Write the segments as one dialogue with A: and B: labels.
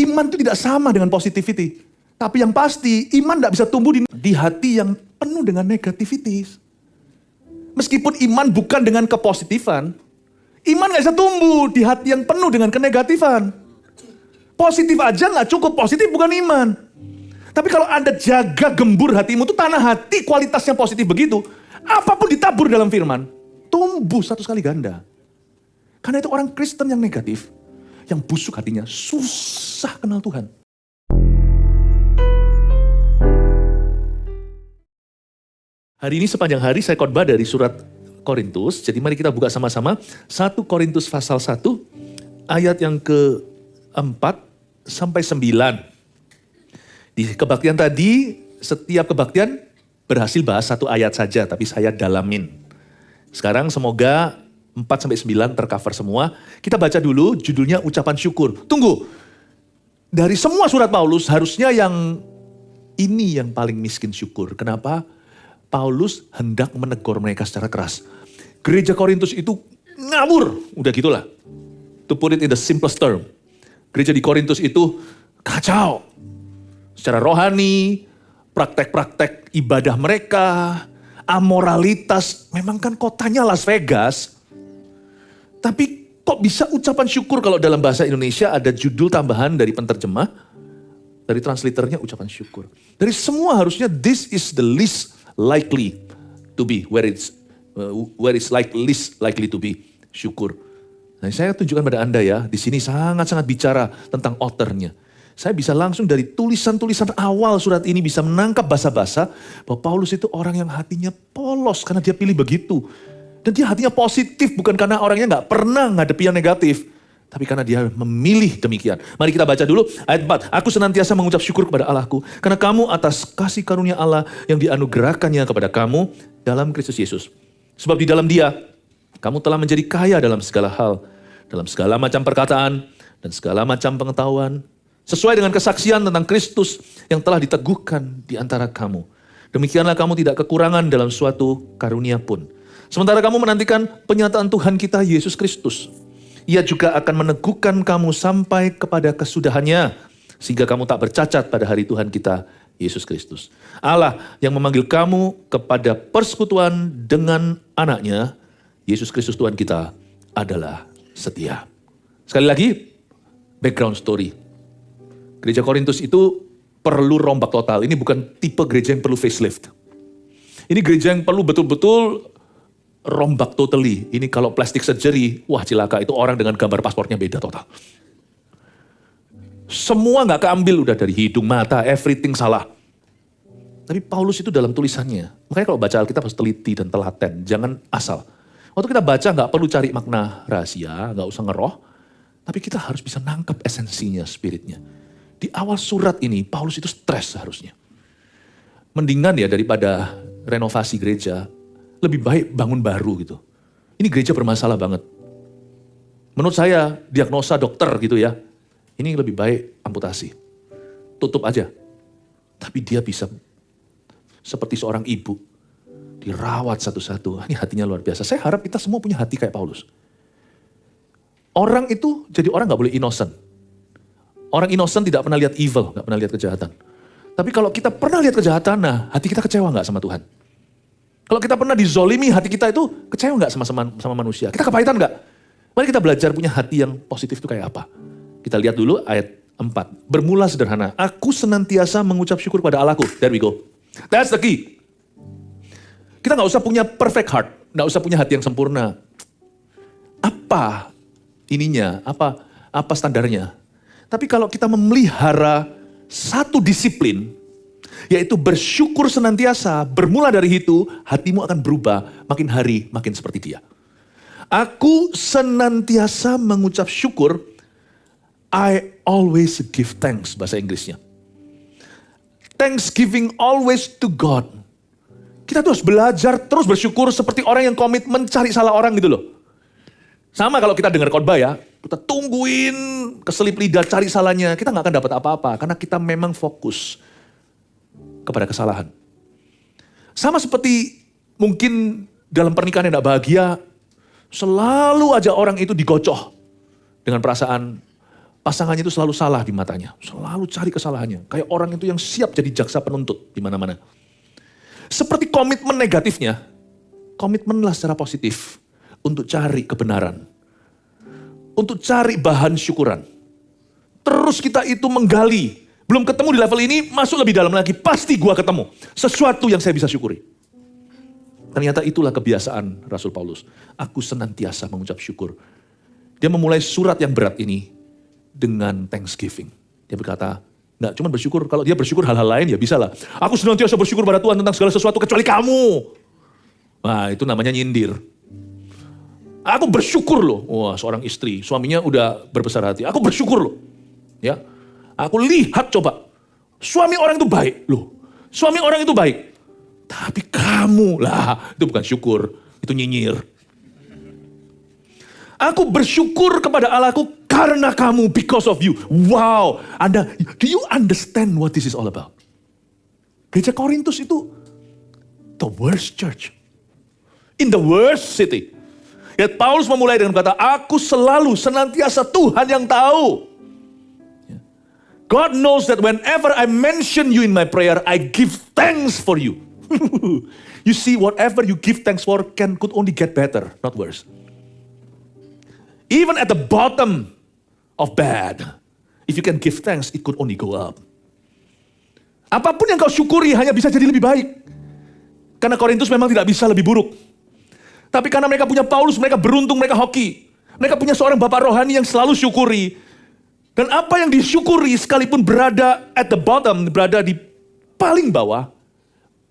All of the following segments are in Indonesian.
A: iman itu tidak sama dengan positivity. Tapi yang pasti, iman tidak bisa tumbuh di hati yang penuh dengan negativitis. Meskipun iman bukan dengan kepositifan, iman gak bisa tumbuh di hati yang penuh dengan kenegatifan. Positif aja gak cukup, positif bukan iman. Tapi kalau Anda jaga gembur hatimu, itu tanah hati kualitasnya positif begitu. Apapun ditabur dalam firman, tumbuh 100 kali ganda. Karena itu orang Kristen yang negatif, yang busuk hatinya, susah kenal Tuhan. Hari ini sepanjang hari saya khotbah dari surat Korintus. Jadi mari kita buka sama-sama 1 Korintus pasal 1 ayat yang ke-4 sampai 9. Di kebaktian tadi, setiap kebaktian berhasil bahas 1 ayat saja, tapi saya dalamin. Sekarang semoga 4 sampai 9 tercover semua. Kita baca dulu judulnya ucapan syukur. Tunggu. Dari semua surat Paulus harusnya yang ini yang paling miskin syukur. Kenapa? Paulus hendak menegur mereka secara keras. Gereja Korintus itu ngawur, udah gitulah. To put it in the simplest term. Gereja di Korintus itu kacau. Secara rohani, praktek-praktek ibadah mereka, amoralitas. Memang kan kotanya Las Vegas. Tapi kok bisa ucapan syukur kalau dalam bahasa Indonesia ada judul tambahan dari penterjemah. Dari translatornya ucapan syukur. Dari semua harusnya this is the least likely to be, where it's least likely to be, syukur. Nah, saya tunjukkan pada Anda ya, di sini sangat-sangat bicara tentang authornya. Saya bisa langsung dari tulisan-tulisan awal surat ini bisa menangkap basa-basa bahwa Paulus itu orang yang hatinya polos karena dia pilih begitu. Dan dia hatinya positif bukan karena orangnya gak pernah ngadepi yang negatif. Tapi karena dia memilih demikian. Mari kita baca dulu ayat 4. Aku senantiasa mengucap syukur kepada Allahku. Karena kamu atas kasih karunia Allah yang dianugerahkannya kepada kamu dalam Kristus Yesus. Sebab di dalam Dia, kamu telah menjadi kaya dalam segala hal. Dalam segala macam perkataan dan segala macam pengetahuan. Sesuai dengan kesaksian tentang Kristus yang telah diteguhkan di antara kamu. Demikianlah kamu tidak kekurangan dalam suatu karunia pun. Sementara kamu menantikan penyataan Tuhan kita Yesus Kristus. Ia juga akan meneguhkan kamu sampai kepada kesudahannya. Sehingga kamu tak bercacat pada hari Tuhan kita, Yesus Kristus. Allah yang memanggil kamu kepada persekutuan dengan anaknya, Yesus Kristus Tuhan kita adalah setia. Sekali lagi, background story. Gereja Korintus itu perlu rombak total. Ini bukan tipe gereja yang perlu facelift. Ini gereja yang perlu betul-betul rombak totally. Ini kalau plastic surgery, wah cilaka, itu orang dengan gambar paspornya beda total. Semua gak keambil udah dari hidung, mata, everything salah. Tapi Paulus itu dalam tulisannya, makanya kalau baca Alkitab harus teliti dan telaten, jangan asal. Waktu kita baca gak perlu cari makna rahasia, gak usah ngeroh, tapi kita harus bisa nangkep esensinya, spiritnya. Di awal surat ini, Paulus itu stres seharusnya. Mendingan ya daripada renovasi gereja, lebih baik bangun baru gitu. Ini gereja bermasalah banget. Menurut saya, diagnosa dokter gitu ya. Ini lebih baik amputasi. Tutup aja. Tapi dia bisa seperti seorang ibu. Dirawat satu-satu. Ini hatinya luar biasa. Saya harap kita semua punya hati kayak Paulus. Orang itu jadi orang gak boleh innocent. Orang innocent tidak pernah lihat evil, gak pernah lihat kejahatan. Tapi kalau kita pernah lihat kejahatan, nah hati kita kecewa gak sama Tuhan? Kalau kita pernah dizolimi, hati kita itu kecewa gak sama manusia? Kita kepahitan gak? Mari kita belajar punya hati yang positif itu kayak apa. Kita lihat dulu ayat 4. Bermula sederhana. Aku senantiasa mengucap syukur pada Allahku. There we go. That's the key. Kita gak usah punya perfect heart. Gak usah punya hati yang sempurna. Apa ininya? Apa standarnya? Tapi kalau kita memelihara satu disiplin, yaitu bersyukur senantiasa, bermula dari itu, hatimu akan berubah, makin hari makin seperti dia. Aku senantiasa mengucap syukur, I always give thanks, bahasa Inggrisnya. Thanksgiving always to God. Kita tuh harus belajar terus bersyukur seperti orang yang komitmen cari salah orang gitu loh. Sama kalau kita dengar khotbah ya, kita tungguin keselip lidah cari salahnya, kita gak akan dapat apa-apa, karena kita memang fokus kepada kesalahan. Sama seperti mungkin dalam pernikahan yang tidak bahagia, selalu aja orang itu digocoh dengan perasaan Pasangannya itu selalu salah di matanya. Selalu cari kesalahannya. Kayak orang itu yang siap jadi jaksa penuntut di mana-mana. Seperti komitmen negatifnya, komitmenlah secara positif untuk cari kebenaran. Untuk cari bahan syukuran. Terus kita itu menggali. Belum ketemu di level ini, masuk lebih dalam lagi. Pasti gua ketemu. Sesuatu yang saya bisa syukuri. Ternyata itulah kebiasaan Rasul Paulus. Aku senantiasa mengucap syukur. Dia memulai surat yang berat ini dengan thanksgiving. Dia berkata, nggak cuma bersyukur, kalau dia bersyukur hal-hal lain ya bisa lah. Aku senantiasa bersyukur pada Tuhan tentang segala sesuatu kecuali kamu. Nah itu namanya nyindir. Aku bersyukur loh. Wah seorang istri, suaminya udah berbesar hati. Aku bersyukur loh. Ya, aku lihat coba. Suami orang itu baik loh. Suami orang itu baik. Tapi kamu lah, itu bukan syukur, itu nyinyir. Aku bersyukur kepada Allahku karena kamu, because of you. Wow, do you understand what this is all about? Gereja Korintus itu the worst church. In the worst city. Yet Paulus memulai dengan kata, aku selalu senantiasa Tuhan yang tahu. God knows that whenever I mention you in my prayer, I give thanks for you. You see, whatever you give thanks for could only get better, not worse. Even at the bottom of bad, if you can give thanks, it could only go up. Apapun yang kau syukuri hanya bisa jadi lebih baik. Karena Korintus memang tidak bisa lebih buruk. Tapi karena mereka punya Paulus, mereka beruntung, mereka hoki. Mereka punya seorang bapak rohani yang selalu syukuri. Dan apa yang disyukuri sekalipun berada at the bottom, berada di paling bawah,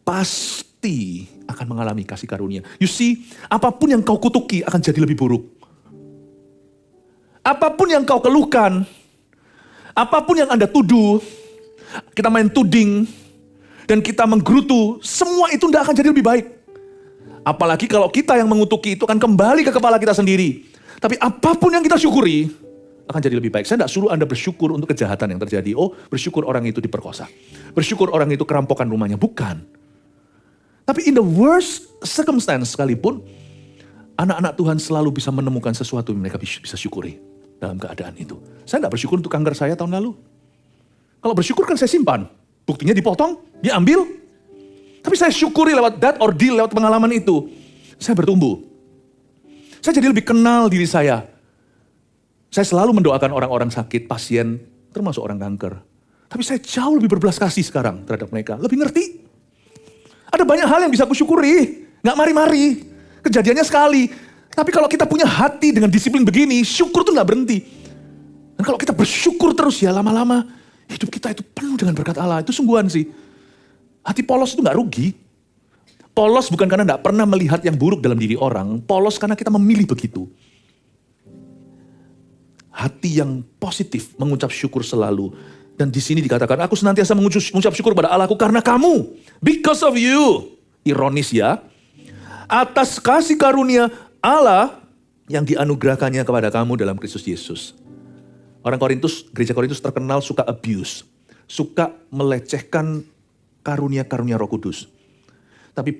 A: pasti akan mengalami kasih karunia. You see, apapun yang kau kutuki akan jadi lebih buruk. Apapun yang kau keluhkan, apapun yang Anda tuduh, kita main tuding, dan kita menggerutu, semua itu tidak akan jadi lebih baik. Apalagi kalau kita yang mengutuki itu akan kembali ke kepala kita sendiri. Tapi apapun yang kita syukuri, akan jadi lebih baik. Saya tidak suruh Anda bersyukur untuk kejahatan yang terjadi. Oh, bersyukur orang itu diperkosa. Bersyukur orang itu kerampokan rumahnya. Bukan. Tapi in the worst circumstance sekalipun, anak-anak Tuhan selalu bisa menemukan sesuatu yang mereka bisa syukuri dalam keadaan itu. Saya tidak bersyukur untuk kanker saya tahun lalu. Kalau bersyukur kan saya simpan. Buktinya dipotong, diambil. Tapi saya syukuri lewat that ordeal, lewat pengalaman itu. Saya bertumbuh. Saya jadi lebih kenal diri saya. Saya selalu mendoakan orang-orang sakit, pasien, termasuk orang kanker. Tapi saya jauh lebih berbelas kasih sekarang terhadap mereka. Lebih ngerti. Ada banyak hal yang bisa aku syukuri. Nggak mari-mari. Kejadiannya sekali. Tapi kalau kita punya hati dengan disiplin begini, syukur tuh nggak berhenti. Dan kalau kita bersyukur terus ya lama-lama, hidup kita itu penuh dengan berkat Allah. Itu sungguhan sih. Hati polos itu nggak rugi. Polos bukan karena nggak pernah melihat yang buruk dalam diri orang. Polos karena kita memilih begitu. Hati yang positif, mengucap syukur selalu. Dan di sini dikatakan, aku senantiasa mengucap syukur pada Allahku karena kamu. Because of you. Ironis ya. Atas kasih karunia Allah yang dianugerahkannya kepada kamu dalam Kristus Yesus. Orang Korintus, gereja Korintus terkenal suka abuse. Suka melecehkan karunia-karunia Roh Kudus. Tapi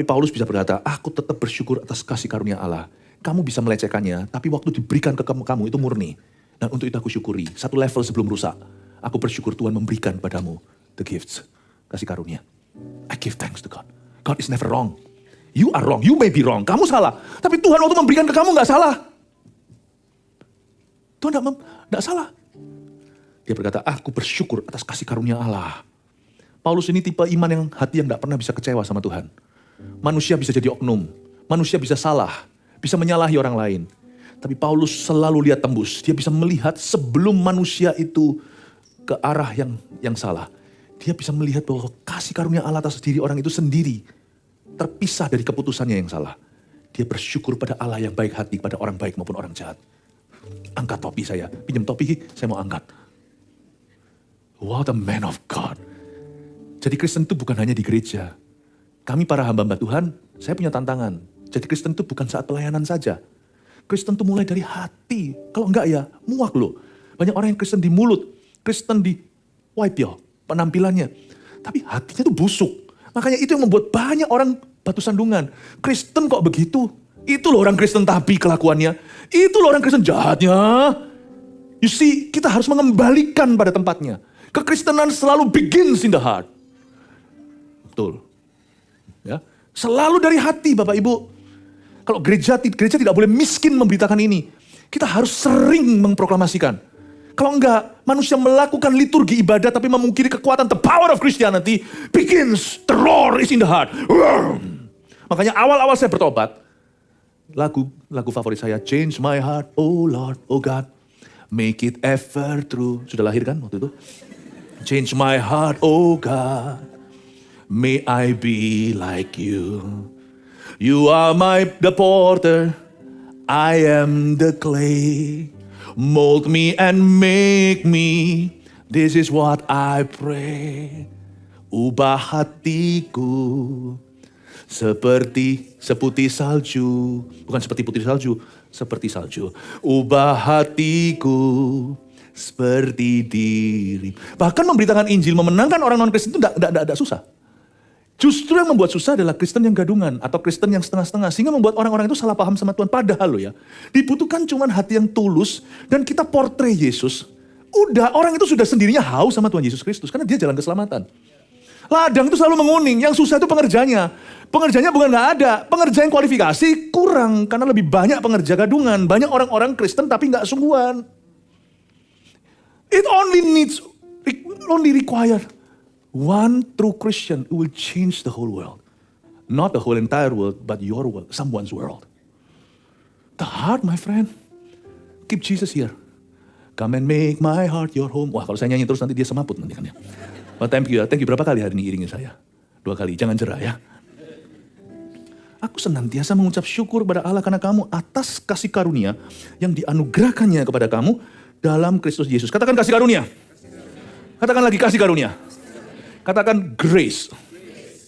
A: Paulus bisa berkata, aku tetap bersyukur atas kasih karunia Allah. Kamu bisa melecehkannya, tapi waktu diberikan ke kamu itu murni. Dan untuk itu aku syukuri. Satu level sebelum rusak. Aku bersyukur Tuhan memberikan padamu the gifts. Kasih karunia. I give thanks to God. God is never wrong. You are wrong. You may be wrong. Kamu salah. Tapi Tuhan waktu memberikan ke kamu gak salah. Tuhan gak salah. Dia berkata, aku bersyukur atas kasih karunia Allah. Paulus ini tipe iman yang hati yang gak pernah bisa kecewa sama Tuhan. Manusia bisa jadi oknum. Manusia bisa salah. Bisa menyalahi orang lain. Tapi Paulus selalu lihat tembus. Dia bisa melihat sebelum manusia itu ke arah yang salah. Dia bisa melihat bahwa kasih karunia Allah atas diri orang itu sendiri. Terpisah dari keputusannya yang salah. Dia bersyukur pada Allah yang baik hati pada orang baik maupun orang jahat. Angkat topi saya. Pinjam topi, saya mau angkat. Wow, the man of God. Jadi Kristen itu bukan hanya di gereja. Kami para hamba-hamba Tuhan, saya punya tantangan. Jadi Kristen itu bukan saat pelayanan saja. Kristen itu mulai dari hati. Kalau enggak ya, muak loh. Banyak orang yang Kristen di mulut. Kristen di wajah, penampilannya. Tapi hatinya itu busuk. Makanya itu yang membuat banyak orang batu sandungan. Kristen kok begitu? Itu loh orang Kristen tapi kelakuannya. Itu loh orang Kristen jahatnya. You see, kita harus mengembalikan pada tempatnya. Kekristenan selalu begins in the heart. Betul. Ya, selalu dari hati Bapak Ibu. Kalau gereja tidak boleh miskin memberitakan ini. Kita harus sering mengproklamasikan. Kalau enggak, manusia melakukan liturgi ibadah tapi memungkiri kekuatan, the power of Christianity begins, the roar is in the heart. Makanya awal-awal saya bertobat, lagu favorit saya, Change My Heart, Oh Lord, Oh God, Make It Ever True. Sudah lahir kan waktu itu? Change my heart, oh God, may I be like you. You are the potter, I am the clay. Mold me and make me, this is what I pray. Ubah hatiku seperti salju. Bukan seperti putih salju, seperti salju. Ubah hatiku seperti diri. Bahkan memberitakan Injil, memenangkan orang non-Kristen itu tidak susah. Justru yang membuat susah adalah Kristen yang gadungan atau Kristen yang setengah-setengah. Sehingga membuat orang-orang itu salah paham sama Tuhan. Padahal loh ya, dibutuhkan cuma hati yang tulus dan kita portray Yesus. Udah, orang itu sudah sendirinya haus sama Tuhan Yesus Kristus karena dia jalan keselamatan. Ladang itu selalu menguning, yang susah itu pengerjanya. Pengerjanya bukan nggak ada, pengerja yang kualifikasi kurang karena lebih banyak pengerja gadungan. Banyak orang-orang Kristen tapi nggak sungguhan. It only require one true Christian who will change the whole world. Not the whole entire world, but your world, someone's world. The heart, my friend. Keep Jesus here. Come and make my heart your home. Wah, kalau saya nyanyi terus nanti dia semaput nanti kan ya. Well, thank you. Berapa kali hari ini iringin saya? 2 kali, jangan jerah ya. Aku senantiasa mengucap syukur kepada Allah karena kamu atas kasih karunia yang dianugerahkannya kepada kamu dalam Kristus Yesus. Katakan kasih karunia. Katakan lagi kasih karunia. Katakan grace.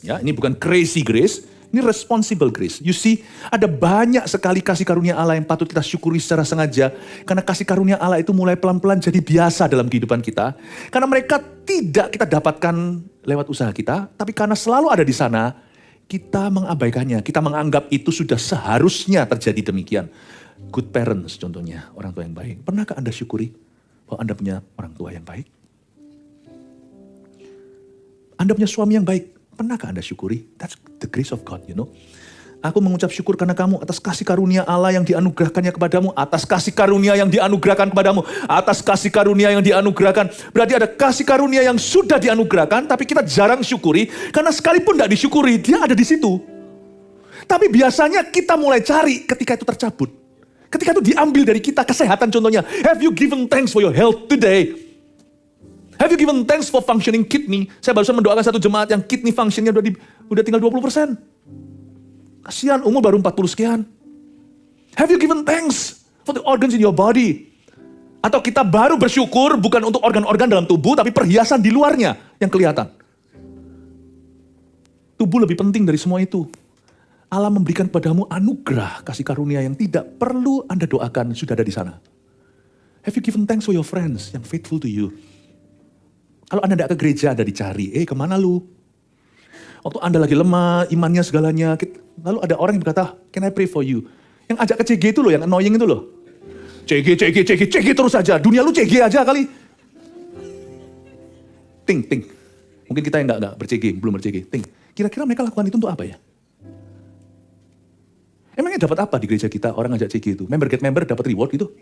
A: Ya, ini bukan crazy grace, ini responsible grace. You see, ada banyak sekali kasih karunia Allah yang patut kita syukuri secara sengaja. Karena kasih karunia Allah itu mulai pelan-pelan jadi biasa dalam kehidupan kita. Karena mereka tidak kita dapatkan lewat usaha kita, tapi karena selalu ada di sana, kita mengabaikannya. Kita menganggap itu sudah seharusnya terjadi demikian. Good parents contohnya, orang tua yang baik. Pernahkah Anda syukuri bahwa Anda punya orang tua yang baik? Anda punya suami yang baik, pernahkah Anda syukuri? That's the grace of God, you know. Aku mengucap syukur karena kamu atas kasih karunia Allah yang dianugerahkannya kepadamu, atas kasih karunia yang dianugerahkan kepadamu, atas kasih karunia yang dianugerahkan. Berarti ada kasih karunia yang sudah dianugerahkan, tapi kita jarang syukuri, karena sekalipun tidak disyukuri, dia ada di situ. Tapi biasanya kita mulai cari ketika itu tercabut. Ketika itu diambil dari kita, kesehatan contohnya. Have you given thanks for your health today? Have you given thanks for functioning kidney? Saya barusan mendoakan satu jemaat yang kidney functionnya udah tinggal 20%. Kasihan, umur baru 40 sekian. Have you given thanks for the organs in your body? Atau kita baru bersyukur bukan untuk organ-organ dalam tubuh, tapi perhiasan di luarnya yang kelihatan. Tubuh lebih penting dari semua itu. Allah memberikan padamu anugerah kasih karunia yang tidak perlu Anda doakan, sudah ada di sana. Have you given thanks for your friends yang faithful to you? Kalau Anda tidak ke gereja, Anda dicari. Kemana lu? Waktu Anda lagi lemah, imannya segalanya. Lalu ada orang yang berkata, can I pray for you? Yang ajak ke CG itu loh, yang annoying itu loh. CG terus aja. Dunia lu CG aja kali. Think. Mungkin kita yang nggak ber-CG, belum ber-CG. Think. Kira-kira mereka lakukan itu untuk apa ya? Emangnya dapat apa di gereja kita orang ngajak CG itu? Member get member dapat reward gitu?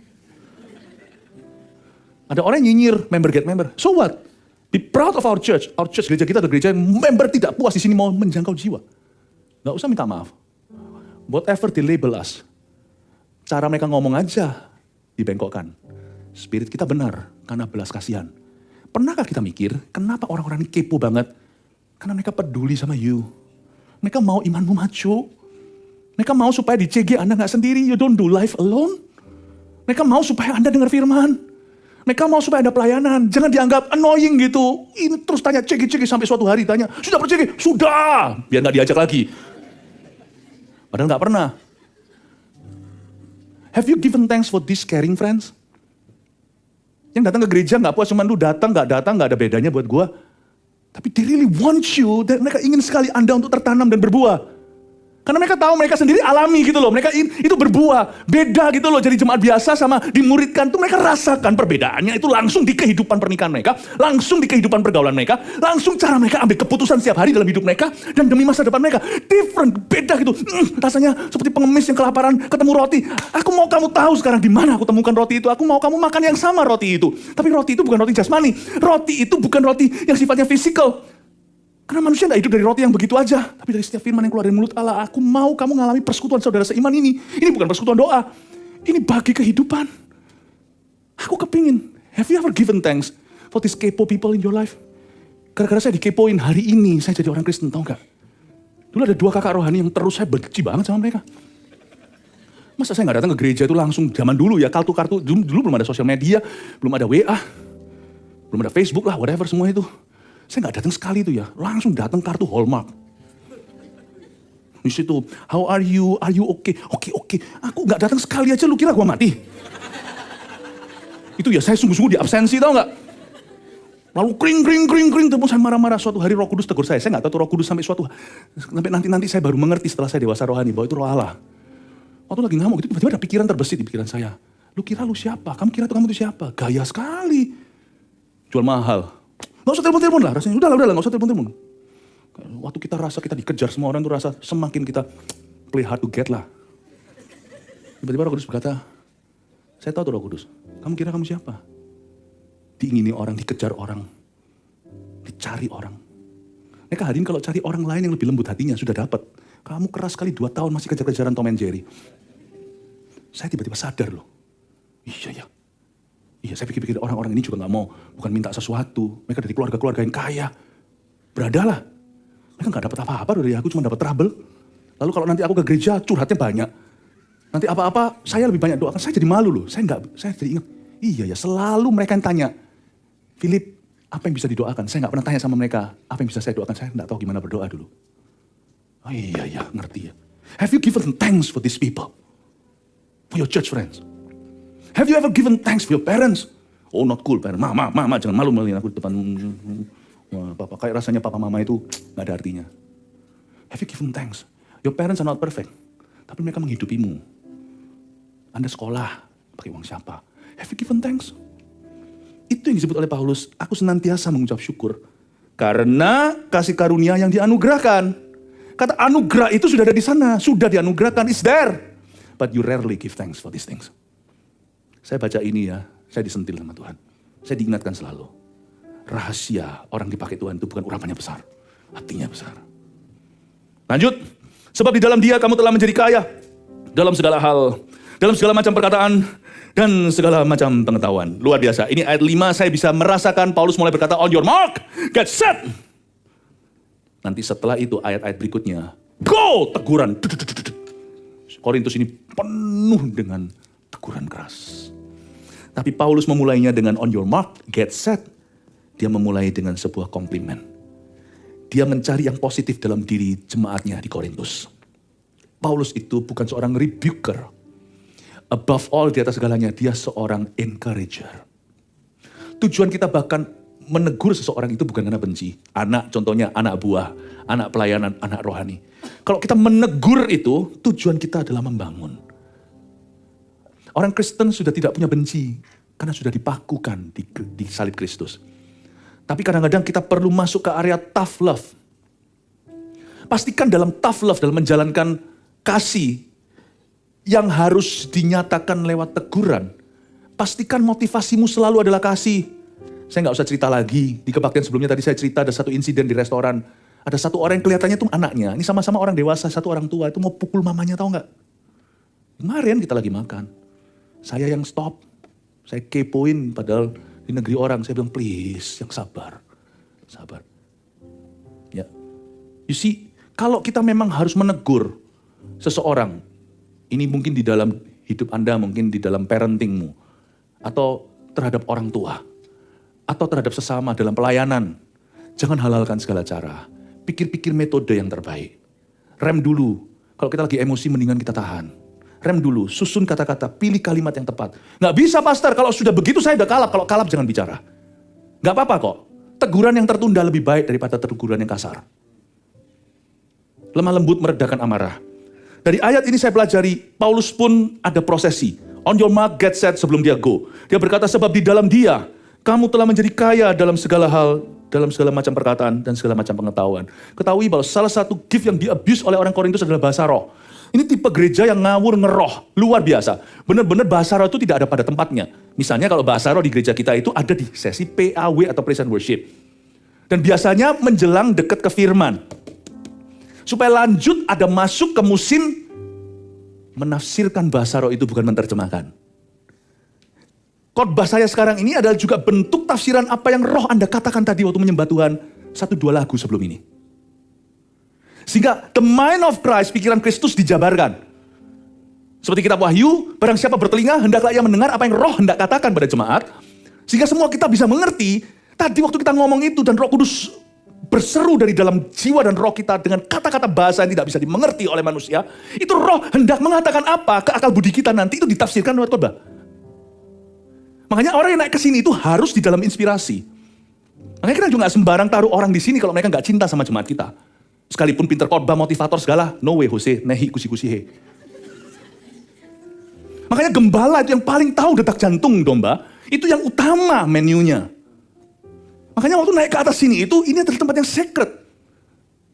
A: Ada orang yang nyinyir member get member. So what? Be proud of our church. Our church, gereja kita adalah gereja yang member tidak puas di sini mau menjangkau jiwa. Gak usah minta maaf. Whatever they label us. Cara mereka ngomong aja dibengkokkan. Spirit kita benar karena belas kasihan. Pernahkah kita mikir kenapa orang-orang ini kepo banget? Karena mereka peduli sama you. Mereka mau imanmu maju. Mereka mau supaya di CG Anda gak sendiri. You don't do life alone. Mereka mau supaya Anda dengar firman. Mereka mau supaya ada pelayanan. Jangan dianggap annoying gitu. Ini terus tanya CG sampai suatu hari tanya, sudah per-CG? Sudah. Biar gak diajak lagi. Padahal gak pernah. Have you given thanks for this caring friends? Yang datang ke gereja gak puas cuman lu datang gak ada bedanya buat gua. Tapi they really want you. Dan mereka ingin sekali Anda untuk tertanam dan berbuah. Karena mereka tahu mereka sendiri alami gitu loh. Mereka itu berbuah. Beda gitu loh. Jadi jemaat biasa sama dimuridkan tuh mereka rasakan perbedaannya itu langsung di kehidupan pernikahan mereka. Langsung di kehidupan pergaulan mereka. Langsung cara mereka ambil keputusan setiap hari dalam hidup mereka. Dan demi masa depan mereka. Different, beda gitu. Rasanya seperti pengemis yang kelaparan ketemu roti. Aku mau kamu tahu sekarang di mana aku temukan roti itu. Aku mau kamu makan yang sama roti itu. Tapi roti itu bukan roti jasmani. Roti itu bukan roti yang sifatnya fisikal. Karena manusia tidak hidup dari roti yang begitu aja. Tapi dari setiap firman yang keluar dari mulut Allah. Aku mau kamu mengalami persekutuan saudara seiman ini. Ini bukan persekutuan doa. Ini bagi kehidupan. Aku kepingin. Have you ever given thanks for these kepo people in your life? Gara-gara saya dikepoin hari ini. Saya jadi orang Kristen, tahu gak? Dulu ada 2 kakak rohani yang terus saya benci banget sama mereka. Masa saya gak datang ke gereja itu langsung zaman dulu ya. Kartu-kartu. Dulu belum ada sosial media. Belum ada WA. Belum ada Facebook lah. Whatever semua itu. Saya nggak datang sekali itu ya, langsung datang kartu Hallmark. Di situ, how are you okay? Oke. Aku nggak datang sekali aja, lu kira gua mati? Itu ya saya sungguh-sungguh di absensi, tau nggak? Lalu kring, terus saya marah-marah. Suatu hari Roh Kudus tegur saya nggak tahu Roh Kudus sampai nanti saya baru mengerti setelah saya dewasa rohani bahwa itu Roh Allah. Waktu lagi ngamuk itu tiba-tiba ada pikiran terbesit di pikiran saya. Lu kira lu siapa? Kamu kira tuh kamu itu siapa? Gaya sekali. Jual mahal. Gak usah telepon-telepon lah rasanya. Udahlah, gak usah telepon-telepon. Waktu kita rasa kita dikejar semua orang tuh rasa semakin kita play hard to get lah. Tiba-tiba Roh Kudus berkata, saya tahu tuh Roh Kudus. Kamu kira kamu siapa? Diingini orang, dikejar orang. Dicari orang. Mereka hari ini kalau cari orang lain yang lebih lembut hatinya sudah dapat. Kamu keras sekali 2 tahun masih kejar-kejaran Tom and Jerry. Saya tiba-tiba sadar loh. Iya, saya pikir-pikir orang-orang ini juga gak mau, bukan minta sesuatu. Mereka dari keluarga-keluarga yang kaya. Beradalah. Mereka gak dapat apa-apa dari aku, cuma dapat trouble. Lalu kalau nanti aku ke gereja, curhatnya banyak. Nanti apa-apa, saya lebih banyak doakan. Saya jadi malu loh, saya jadi ingat. Iya ya, selalu mereka yang tanya, Philip, apa yang bisa didoakan? Saya gak pernah tanya sama mereka, apa yang bisa saya doakan? Saya gak tahu gimana berdoa dulu. Oh iya, ngerti ya. Have you given thanks for these people? For your church friends? Have you ever given thanks for your parents? Oh, not cool, parents. Mama, jangan malu-maluin aku di depan. Wah, papa, kayak rasanya papa mama itu gak ada artinya. Have you given thanks? Your parents are not perfect. Tapi mereka menghidupimu. Anda sekolah, pakai uang siapa? Have you given thanks? Itu yang disebut oleh Paulus, aku senantiasa mengucap syukur. Karena kasih karunia yang dianugerahkan. Kata anugerah itu sudah ada di sana. Sudah dianugerahkan, is there. But you rarely give thanks for these things. Saya baca ini ya, saya disentil sama Tuhan. Saya diingatkan selalu. Rahasia orang dipakai Tuhan itu bukan urapannya besar. Hatinya besar. Lanjut. Sebab di dalam Dia kamu telah menjadi kaya. Dalam segala hal. Dalam segala macam perkataan. Dan segala macam pengetahuan. Luar biasa. Ini ayat 5 saya bisa merasakan Paulus mulai berkata, on your mark, get set. Nanti setelah itu ayat-ayat berikutnya. Go! Teguran. Korintus ini penuh dengan teguran keras. Tapi Paulus memulainya dengan on your mark, get set. Dia memulai dengan sebuah komplimen. Dia mencari yang positif dalam diri jemaatnya di Korintus. Paulus itu bukan seorang rebuker. Above all, di atas segalanya, dia seorang encourager. Tujuan kita bahkan menegur seseorang itu bukan karena benci. Anak, contohnya anak buah, anak pelayanan, anak rohani. Kalau kita menegur itu, tujuan kita adalah membangun. Orang Kristen sudah tidak punya benci, karena sudah dipakukan di salib Kristus. Tapi kadang-kadang kita perlu masuk ke area tough love. Pastikan dalam tough love, dalam menjalankan kasih, yang harus dinyatakan lewat teguran. Pastikan motivasimu selalu adalah kasih. Saya nggak usah cerita lagi, di kebaktian sebelumnya tadi saya cerita ada satu insiden di restoran. Ada satu orang yang kelihatannya tuh anaknya, ini sama-sama orang dewasa, satu orang tua, itu mau pukul mamanya, tahu nggak? Kemarin kita lagi makan. Saya yang stop, saya kepoin padahal di negeri orang. Saya bilang please, yang sabar. Sabar. Ya. You see, kalau kita memang harus menegur seseorang, ini mungkin di dalam hidup Anda, mungkin di dalam parentingmu, atau terhadap orang tua, atau terhadap sesama dalam pelayanan. Jangan halalkan segala cara. Pikir-pikir metode yang terbaik. Rem dulu. Kalau kita lagi emosi, mendingan kita tahan. Rem dulu, susun kata-kata, pilih kalimat yang tepat. Nggak bisa pastor, kalau sudah begitu saya udah kalap. Kalau kalap jangan bicara. Nggak apa-apa kok. Teguran yang tertunda lebih baik daripada teguran yang kasar. Lemah lembut meredakan amarah. Dari ayat ini saya pelajari, Paulus pun ada prosesi. On your mark, get set sebelum dia go. Dia berkata, sebab di dalam dia, kamu telah menjadi kaya dalam segala hal, dalam segala macam perkataan dan segala macam pengetahuan. Ketahui bahwa salah satu gift yang di-abuse oleh orang Korintus adalah bahasa roh. Ini tipe gereja yang ngawur ngeroh, luar biasa. Benar-benar bahasa roh itu tidak ada pada tempatnya. Misalnya kalau bahasa roh di gereja kita itu ada di sesi PAW atau Praise and Worship. Dan biasanya menjelang dekat ke firman. Supaya lanjut ada masuk ke musim menafsirkan bahasa roh itu bukan menerjemahkan. Khotbah saya sekarang ini adalah juga bentuk tafsiran apa yang roh Anda katakan tadi waktu menyembah Tuhan 1-2 lagu sebelum ini. Sehingga the mind of Christ, pikiran Kristus dijabarkan. Seperti kitab Wahyu, barang siapa bertelinga hendaklah ia mendengar apa yang roh hendak katakan pada jemaat. Sehingga semua kita bisa mengerti, tadi waktu kita ngomong itu dan Roh Kudus berseru dari dalam jiwa dan roh kita dengan kata-kata bahasa yang tidak bisa dimengerti oleh manusia, itu roh hendak mengatakan apa ke akal budi kita nanti itu ditafsirkan lewat khotbah. Makanya orang yang naik ke sini itu harus di dalam inspirasi. Makanya kita juga gak sembarang taruh orang di sini kalau mereka gak cinta sama jemaat kita. Sekalipun pinter khotbah, motivator segala, no way Jose, nehi kusi-kusi he. Makanya gembala itu yang paling tahu detak jantung domba, itu yang utama menunya. Makanya waktu naik ke atas sini itu, ini adalah tempat yang secret.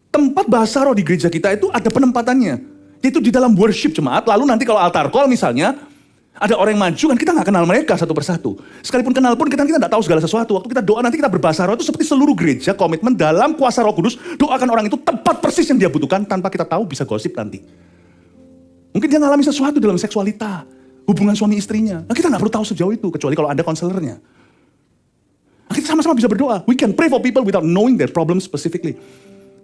A: Tempat bahasa roh di gereja kita itu ada penempatannya. Itu di dalam worship jemaat, lalu nanti kalau altar call misalnya, ada orang yang maju kan kita nggak kenal mereka satu persatu. Sekalipun kenal pun kita nggak tahu segala sesuatu. Waktu kita doa nanti kita berbahasa roh itu seperti seluruh gereja komitmen dalam kuasa Roh Kudus. Doakan orang itu tepat persis yang dia butuhkan tanpa kita tahu bisa gosip nanti. Mungkin dia ngalami sesuatu dalam seksualita, hubungan suami istrinya. Nah, kita nggak perlu tahu sejauh itu kecuali kalau Anda konselornya. Nah, kita sama-sama bisa berdoa. We can pray for people without knowing their problem specifically.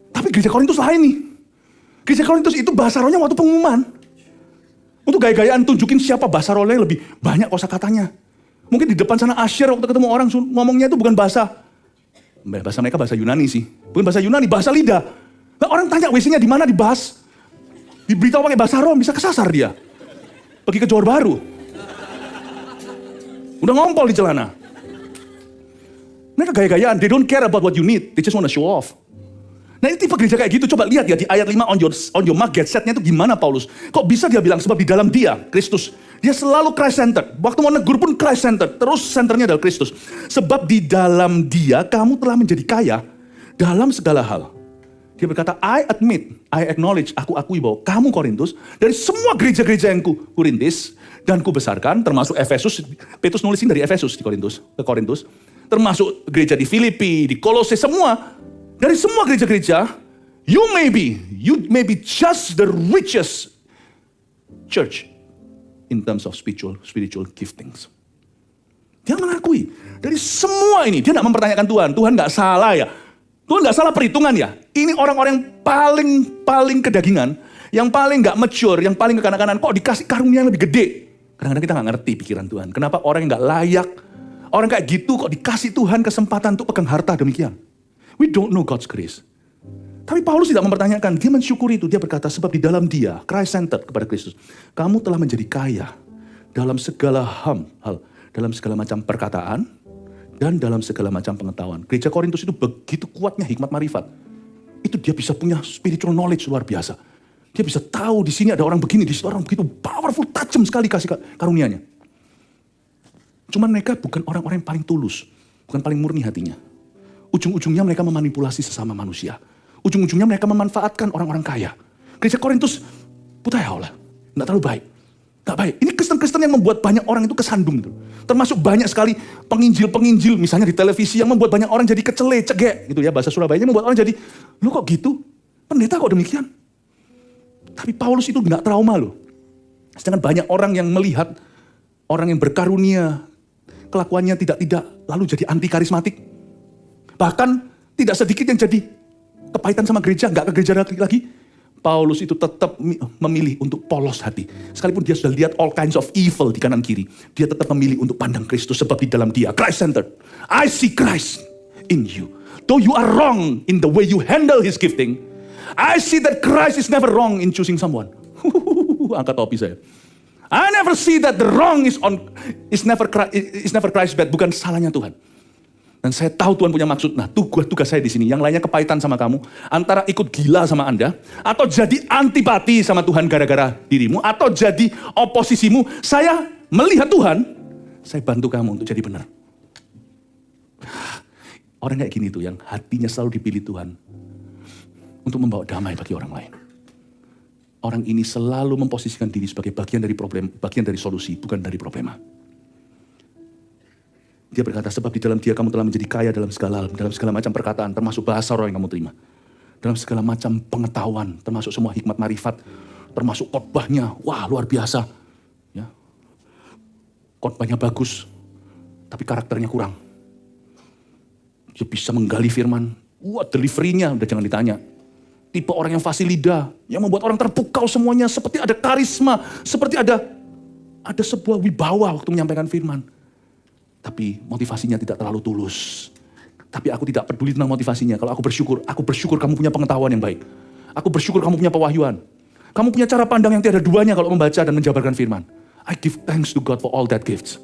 A: Tapi gereja Korintus lain nih. Gereja Korintus itu bahasa rohnya waktu pengumuman. Untuk gaya-gayaan tunjukin siapa bahasa rohnya lebih banyak kosakatanya. Mungkin di depan sana Asher waktu ketemu orang ngomongnya itu bukan bahasa mereka bahasa Yunani sih. Bukan bahasa Yunani, bahasa lidah. Nah, orang tanya WC-nya di mana dibahas. Diberitahu pakai bahasa roh bisa kesasar dia. Pergi ke Johor Baru. Udah ngompol di celana. Mereka gaya-gayaan, they don't care about what you need, they just want to show off. Nah ini tipe gereja kayak gitu, coba lihat ya di ayat 5 on your mark get set-nya itu gimana Paulus. Kok bisa dia bilang sebab di dalam dia, Kristus, dia selalu Christ-centered. Waktu mau negur pun Christ-centered, terus centernya adalah Kristus. Sebab di dalam dia kamu telah menjadi kaya dalam segala hal. Dia berkata, I admit, I acknowledge, aku akui bahwa kamu Korintus, dari semua gereja-gereja yang ku rintis dan ku besarkan, termasuk Efesus, Petrus nulisin dari Efesus ke Korintus, termasuk gereja di Filipi, di Kolose, semua. Dari semua gereja-gereja, you may be just the richest church in terms of spiritual giftings. Dia mengakui dari semua ini, dia tidak mempertanyakan Tuhan. Tuhan nggak salah ya, Tuhan nggak salah perhitungan ya. Ini orang-orang yang paling kedagingan, yang paling nggak mature, yang paling kekanak-kanakan. Kok dikasih karunia yang lebih gede? Kadang-kadang kita nggak ngerti pikiran Tuhan. Kenapa orang yang nggak layak, orang kayak gitu kok dikasih Tuhan kesempatan untuk pegang harta demikian? We don't know God's grace. Tapi Paulus tidak mempertanyakan, dia mensyukuri itu. Dia berkata, sebab di dalam dia, Christ-centered kepada Kristus, kamu telah menjadi kaya dalam segala hal, dalam segala macam perkataan, dan dalam segala macam pengetahuan. Gereja Korintus itu begitu kuatnya hikmat marifat. Itu dia bisa punya spiritual knowledge luar biasa. Dia bisa tahu di sini ada orang begini, di situ orang begitu powerful, tajam sekali kasih karunianya. Cuman mereka bukan orang-orang yang paling tulus, bukan paling murni hatinya. Ujung-ujungnya mereka memanipulasi sesama manusia. Ujung-ujungnya mereka memanfaatkan orang-orang kaya. Gereja Korintus, putaya nggak terlalu baik. Nggak baik. Ini Kristen-Kristen yang membuat banyak orang itu kesandung. Gitu. Termasuk banyak sekali penginjil-penginjil, misalnya di televisi, yang membuat banyak orang jadi kecele, cegek. Gitu ya, bahasa Surabayanya membuat orang jadi, lu kok gitu? Pendeta kok demikian? Tapi Paulus itu nggak trauma loh. Sedangkan banyak orang yang melihat, orang yang berkarunia, kelakuannya tidak, lalu jadi anti karismatik. Bahkan tidak sedikit yang jadi kepahitan sama gereja, nggak ke gereja lagi. Paulus itu tetap memilih untuk polos hati. Sekalipun dia sudah lihat all kinds of evil di kanan kiri, dia tetap memilih untuk pandang Kristus sebab di dalam dia, Christ-centered. I see Christ in you. Though you are wrong in the way you handle his gifting, I see that Christ is never wrong in choosing someone. Angkat topi saya. I never see that the wrong is never Christ's bad, bukan salahnya Tuhan.
B: Dan saya tahu Tuhan punya maksud. Nah, tugas saya di sini. Yang lainnya kepahitan sama kamu. Antara ikut gila sama Anda. Atau jadi antipati sama Tuhan gara-gara dirimu. Atau jadi oposisimu. Saya melihat Tuhan. Saya bantu kamu untuk jadi benar. Orang kayak gini tuh yang hatinya selalu dipilih Tuhan. Untuk membawa damai bagi orang lain. Orang ini selalu memposisikan diri sebagai bagian dari problem, bagian dari solusi, bukan dari problema. Dia berkata, sebab di dalam dia kamu telah menjadi kaya dalam segala hal, dalam segala macam perkataan, termasuk bahasa roh yang kamu terima. Dalam segala macam pengetahuan, termasuk semua hikmat marifat, termasuk khotbahnya, wah luar biasa. Ya. Khotbahnya bagus, tapi karakternya kurang. Dia bisa menggali firman, wah delivery-nya udah jangan ditanya. Tipe orang yang fasih lidah, yang membuat orang terpukau semuanya, seperti ada karisma, seperti ada sebuah wibawa waktu menyampaikan firman. Tapi motivasinya tidak terlalu tulus. Tapi aku tidak peduli tentang motivasinya. Kalau aku bersyukur kamu punya pengetahuan yang baik. Aku bersyukur kamu punya pewahyuan. Kamu punya cara pandang yang tiada duanya kalau membaca dan menjabarkan firman. I give thanks to God for all that gifts.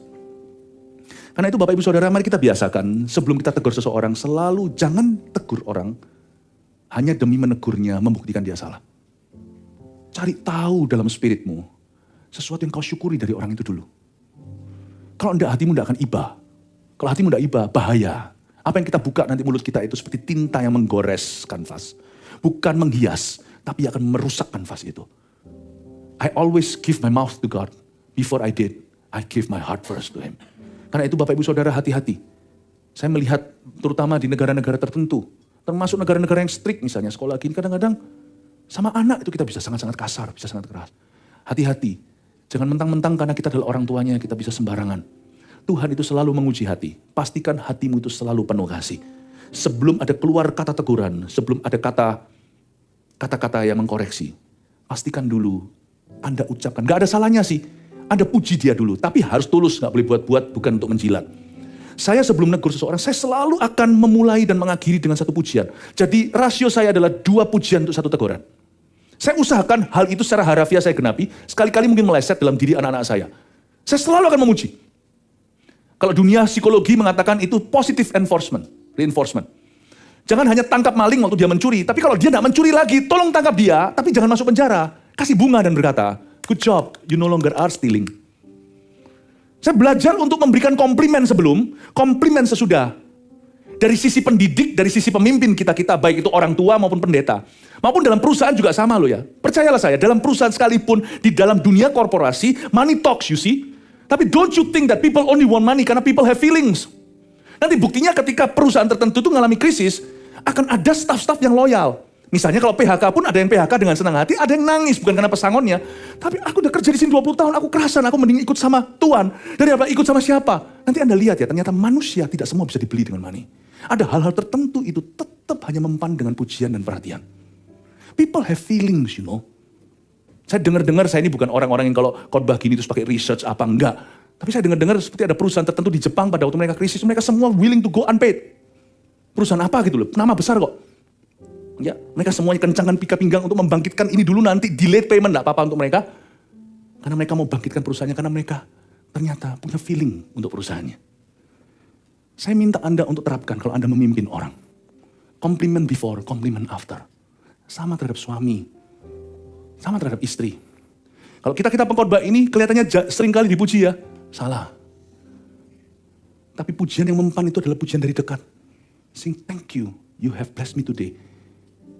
B: Karena itu Bapak Ibu Saudara, mari kita biasakan sebelum kita tegur seseorang, selalu jangan tegur orang hanya demi menegurnya, membuktikan dia salah. Cari tahu dalam spiritmu sesuatu yang kau syukuri dari orang itu dulu. Kalau enggak, hatimu enggak akan iba. Kalau hatimu enggak iba, bahaya. Apa yang kita buka nanti mulut kita itu seperti tinta yang menggores kanvas. Bukan menghias, tapi akan merusak kanvas itu. I always give my mouth to God. Before I did, I give my heart first to Him. Karena itu Bapak Ibu Saudara hati-hati. Saya melihat terutama di negara-negara tertentu. Termasuk negara-negara yang strict misalnya sekolah gini. Kadang-kadang sama anak itu kita bisa sangat-sangat kasar, bisa sangat keras. Hati-hati. Jangan mentang-mentang karena kita adalah orang tuanya, kita bisa sembarangan. Tuhan itu selalu menguji hati. Pastikan hatimu itu selalu penuh kasih. Sebelum ada keluar kata teguran, sebelum ada kata-kata yang mengkoreksi, pastikan dulu Anda ucapkan. Gak ada salahnya sih, Anda puji dia dulu. Tapi harus tulus, gak boleh buat-buat, bukan untuk menjilat. Saya sebelum menegur seseorang, saya selalu akan memulai dan mengakhiri dengan satu pujian. Jadi rasio saya adalah 2 pujian untuk 1 teguran. Saya usahakan hal itu secara harafiah saya genapi, sekali-kali mungkin meleset dalam diri anak-anak saya. Saya selalu akan memuji. Kalau dunia psikologi mengatakan itu positive reinforcement. Jangan hanya tangkap maling waktu dia mencuri, tapi kalau dia tidak mencuri lagi, tolong tangkap dia, tapi jangan masuk penjara. Kasih bunga dan berkata, good job, you no longer are stealing. Saya belajar untuk memberikan komplimen sebelum, komplimen sesudah. Dari sisi pendidik, dari sisi pemimpin kita-kita, baik itu orang tua maupun pendeta. Maupun dalam perusahaan juga sama loh ya. Percayalah saya, dalam perusahaan sekalipun, di dalam dunia korporasi, money talks you see. Tapi don't you think that people only want money karena people have feelings. Nanti buktinya ketika perusahaan tertentu itu mengalami krisis, akan ada staff-staff yang loyal. Misalnya kalau PHK pun ada yang PHK dengan senang hati, ada yang nangis, bukan karena pesangonnya. Tapi aku udah kerja di sini 20 tahun, aku kerasan, aku mending ikut sama Tuhan. Daripada ikut sama siapa? Nanti Anda lihat ya, ternyata manusia tidak semua bisa dibeli dengan money. Ada hal-hal tertentu itu tetap hanya mempan dengan pujian dan perhatian. People have feelings, you know. Saya dengar-dengar, saya ini bukan orang-orang yang kalau khotbah gini terus pakai research apa, enggak. Tapi saya dengar-dengar seperti ada perusahaan tertentu di Jepang pada waktu mereka krisis, mereka semua willing to go unpaid. Perusahaan apa gitu loh, nama besar kok. Ya, mereka semuanya kencangkan pinggang untuk membangkitkan ini dulu, nanti delayed payment, enggak apa-apa untuk mereka. Karena mereka mau bangkitkan perusahaannya, karena mereka ternyata punya feeling untuk perusahaannya. Saya minta Anda untuk terapkan kalau Anda memimpin orang. Compliment before, compliment after. Sama terhadap suami, sama terhadap istri. Kalau kita pengkhotbah ini kelihatannya sering kali dipuji ya, salah. Tapi pujian yang mempan itu adalah pujian dari dekat. Sing thank you, you have blessed me today.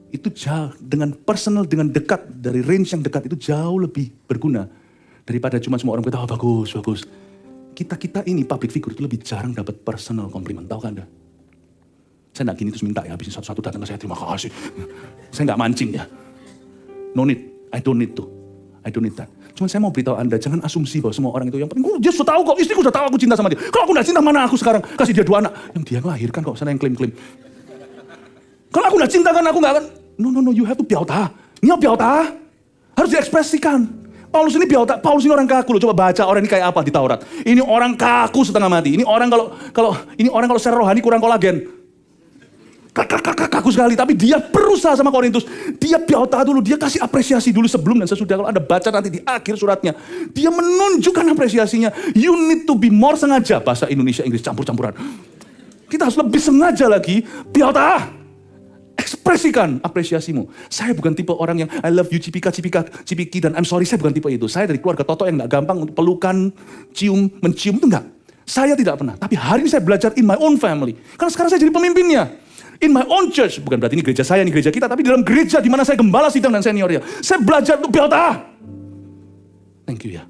B: Itu jauh dengan personal, dengan dekat, dari range yang dekat itu jauh lebih berguna daripada cuma semua orang berkata, oh, bagus, bagus. Kita ini public figure itu lebih jarang dapat personal compliment, tahu kan Anda? Saya enggak gini terus minta ya, habisin satu-satu datang ke saya, terima kasih. Saya enggak mancing ya. No need, I don't need that. Cuma saya mau beritahu Anda, jangan asumsi bahwa semua orang itu yang penting, oh dia sudah tahu kok, istriku sudah tahu aku cinta sama dia. Kalau aku enggak cinta, mana aku sekarang? Kasih dia 2 anak. Yang dia ngelahirkan kok, sana yang klaim-klaim. Kalau aku enggak cinta kan, aku enggak akan. No, you have to 表达. Ini harus 表达. Harus diekspresikan. Paulus ini orang kaku loh. Coba baca orang ini kayak apa di Taurat. Ini orang kaku setengah mati. Ini orang kalau secara rohani kurang kolagen. Kaku sekali. Tapi dia berusaha sama Korintus. Dia 表达 dulu. Dia kasih apresiasi dulu sebelum dan sesudah. Kalau Anda baca nanti di akhir suratnya. Dia menunjukkan apresiasinya. You need to be more sengaja. Bahasa Indonesia, Inggris campur-campuran. Kita harus lebih sengaja lagi, Piota, ekspresikan apresiasimu. Saya bukan tipe orang yang I love you, cipiki, dan I'm sorry. Saya bukan tipe itu. Saya dari keluarga Toto yang gak gampang untuk pelukan, mencium itu enggak. Saya tidak pernah. Tapi hari ini saya belajar in my own family. Karena sekarang saya jadi pemimpinnya. In my own church. Bukan berarti ini gereja saya, ini gereja kita. Tapi di dalam gereja di mana saya gembala sidang dan seniornya. Saya belajar untuk Piota. Thank you ya.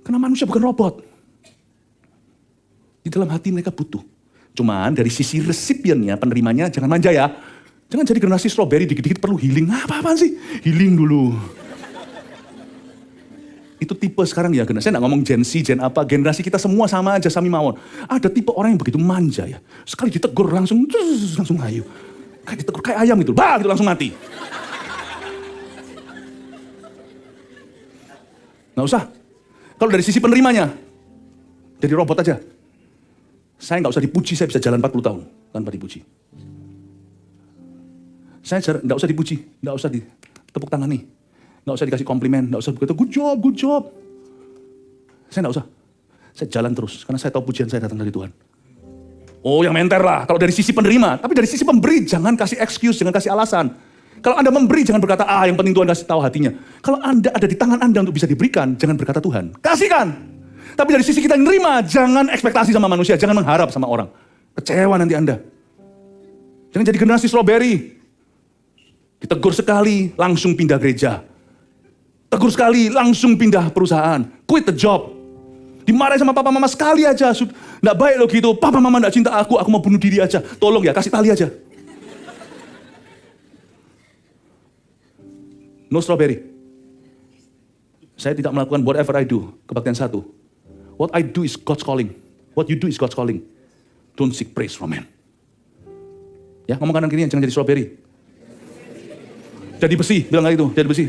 B: Karena manusia bukan robot. Di dalam hati mereka butuh. Cuman dari sisi resipiennya, penerimanya, jangan manja ya. Jangan jadi generasi strawberry, dikit-dikit perlu healing. Apa-apaan sih? Healing dulu. Itu tipe sekarang ya, saya nggak ngomong Gen Z, Gen apa, generasi kita semua sama aja, sami mawon. Ada tipe orang yang begitu manja ya. Sekali ditegur langsung hayu. Kayak ditegur, kayak ayam gitu, gitu langsung mati. Nggak usah. Kalau dari sisi penerimanya, jadi robot aja. Saya nggak usah dipuji, saya bisa jalan 40 tahun tanpa dipuji. Saya nggak usah dipuji, nggak usah ditepuk tangan nih. Nggak usah dikasih komplimen, nggak usah begitu, good job. Saya nggak usah. Saya jalan terus, karena saya tahu pujian saya datang dari Tuhan. Oh yang menter lah, kalau dari sisi penerima. Tapi dari sisi pemberi, jangan kasih excuse, jangan kasih alasan. Kalau Anda memberi, jangan berkata, yang penting Tuhan kasih tahu hatinya. Kalau Anda ada di tangan Anda untuk bisa diberikan, jangan berkata Tuhan, kasihkan. Tapi dari sisi kita yang menerima, jangan ekspektasi sama manusia, jangan mengharap sama orang. Kecewa nanti Anda. Jangan jadi generasi strawberry. Ditegur sekali, langsung pindah gereja. Tegur sekali, langsung pindah perusahaan. Quit the job. Dimarahin sama papa mama sekali aja. Nggak baik loh gitu. Papa mama nggak cinta aku mau bunuh diri aja. Tolong ya, kasih tali aja. No strawberry. Saya tidak melakukan whatever I do. Kebaktian satu. What I do is God's calling. What you do is God's calling. Don't seek praise from man. Ya, ngomong kanan kiri, jangan jadi strawberry. Jadi besi, bilang kali itu, jadi besi.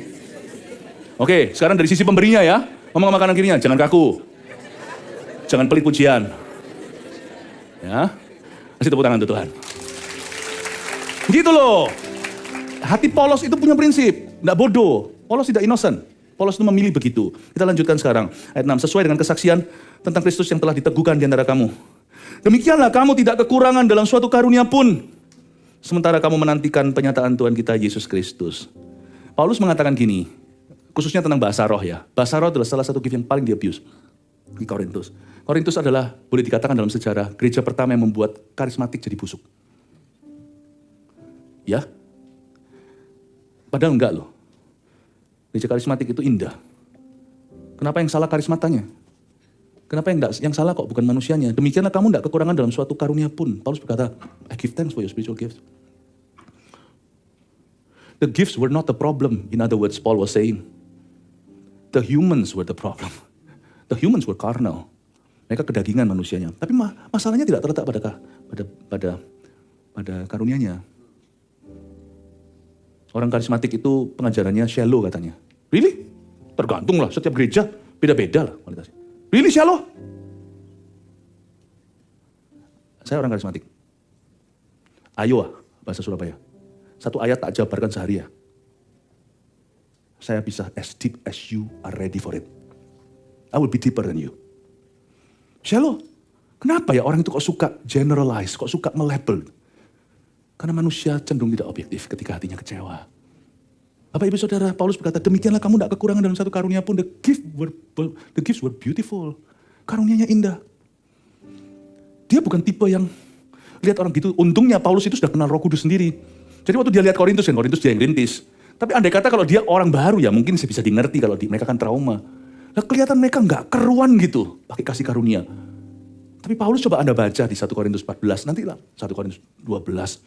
B: Oke, sekarang dari sisi pemberinya ya. Ngomong sama kanan kirinya, jangan kaku. Jangan pelit pujian. Ya, kasih tepuk tangan untuk Tuhan. Gitu loh. Hati polos itu punya prinsip. Nggak bodoh. Polos tidak innocent. Paulus itu memilih begitu. Kita lanjutkan sekarang. Ayat 6. Sesuai dengan kesaksian tentang Kristus yang telah diteguhkan di antara kamu. Demikianlah kamu tidak kekurangan dalam suatu karunia pun. Sementara kamu menantikan penyataan Tuhan kita Yesus Kristus. Paulus mengatakan gini. Khususnya tentang bahasa roh ya. Bahasa roh adalah salah satu gift yang paling di-abuse di Korintus. Korintus adalah, boleh dikatakan dalam sejarah, gereja pertama yang membuat karismatik jadi busuk. Ya? Padahal enggak loh. Gereja karismatik itu indah. Kenapa yang salah karismatanya? Kenapa yang salah kok bukan manusianya? Demikianlah kamu enggak kekurangan dalam suatu karunia pun. Paulus berkata, I give thanks for your spiritual gifts. The gifts were not the problem. In other words, Paul was saying, the humans were the problem. The humans were carnal. Mereka kedagingan manusianya. Tapi masalahnya tidak terletak pada karunianya. Orang karismatik itu pengajarannya shallow katanya. Really? Tergantung lah, setiap gereja beda-beda lah kualitasnya. Really shallow? Saya orang karismatik. Ayo bahasa Surabaya. Satu ayat tak jabarkan sehari ya. Saya bisa as deep as you are ready for it. I will be deeper than you. Shallow. Kenapa ya orang itu kok suka generalize, kok suka melabel? Karena manusia cenderung tidak objektif ketika hatinya kecewa. Bapak Ibu Saudara, Paulus berkata, demikianlah kamu tidak kekurangan dalam satu karunia pun. The gifts were beautiful. Karunianya indah. Dia bukan tipe yang lihat orang gitu. Untungnya Paulus itu sudah kenal Roh Kudus sendiri. Jadi waktu dia lihat Korintus, kan Korintus dia yang rintis. Tapi andai kata kalau dia orang baru ya mungkin bisa dimengerti kalau mereka kan trauma. Nah, kelihatan mereka nggak keruan gitu pakai kasih karunia. Tapi Paulus coba Anda baca di 1 Korintus 14, nanti lah 1 Korintus 12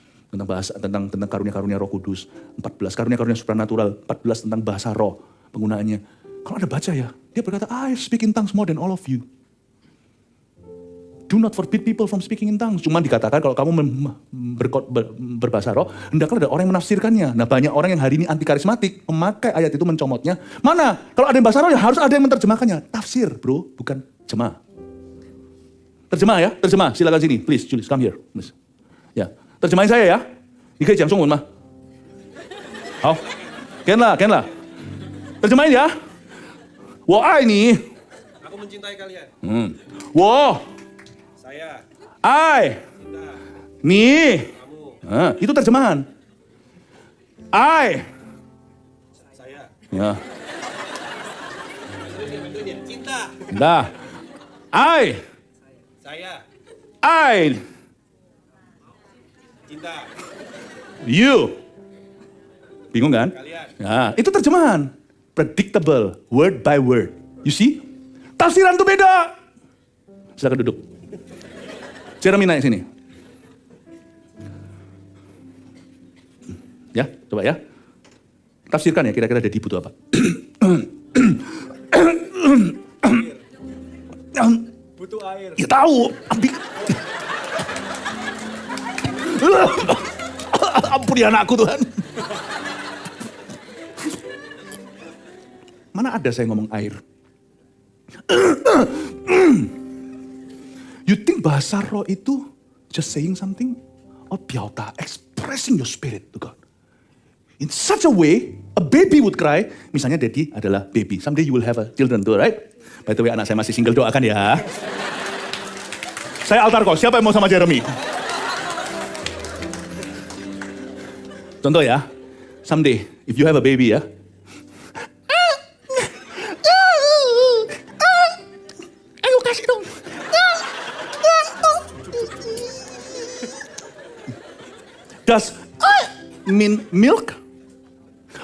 B: tentang karunia-karunia Roh Kudus, 14 karunia-karunia supranatural, 14 tentang bahasa roh penggunaannya. Kalau Anda baca ya, dia berkata, I speak in tongues more than all of you. Do not forbid people from speaking in tongues. Cuma dikatakan kalau kamu berbahasa roh, hendaklah ada orang yang menafsirkannya. Nah banyak orang yang hari ini anti karismatik, memakai ayat itu mencomotnya. Mana? Kalau ada yang bahasa roh ya harus ada yang menerjemahkannya. Tafsir bro, bukan jemaah. Terjemah ya, terjemah. Silakan sini, please, Julius, come here. Please. Ya, terjemahin saya ya. Ini kayak Jiang Songwen mah. Ken lah. Terjemahin ya. 我爱你
C: Aku mencintai kalian.
B: Wow,
C: Saya,
B: I,
C: kita,
B: me.
C: kamu,
B: Itu terjemahan. I.
C: saya.
B: Ya,
C: Bantuin ya. Cinta.
B: dah. I.
C: Saya, cinta.
B: You. Bingung kan?
C: Kalian.
B: Ya, itu terjemahan. Predictable, word by word. You see? Tafsiran itu beda. Silakan duduk. Jeremy naik sini. Ya, coba ya. Tafsirkan ya, kira-kira Daddy butuh apa.
C: Butuh air.
B: Ya tahu. Ampuni anakku Tuhan. Mana ada saya ngomong air? You think bahasa roh itu just saying something? Or biauta, expressing your spirit to God. In such a way, a baby would cry. Misalnya Daddy adalah baby. Someday you will have a children too, right? By the way, anak saya masih single, doakan ya. Saya altar kok, siapa yang mau sama Jeremy? Contoh ya, someday, if you have a baby ya. Ayo kasih dong. Does mean milk?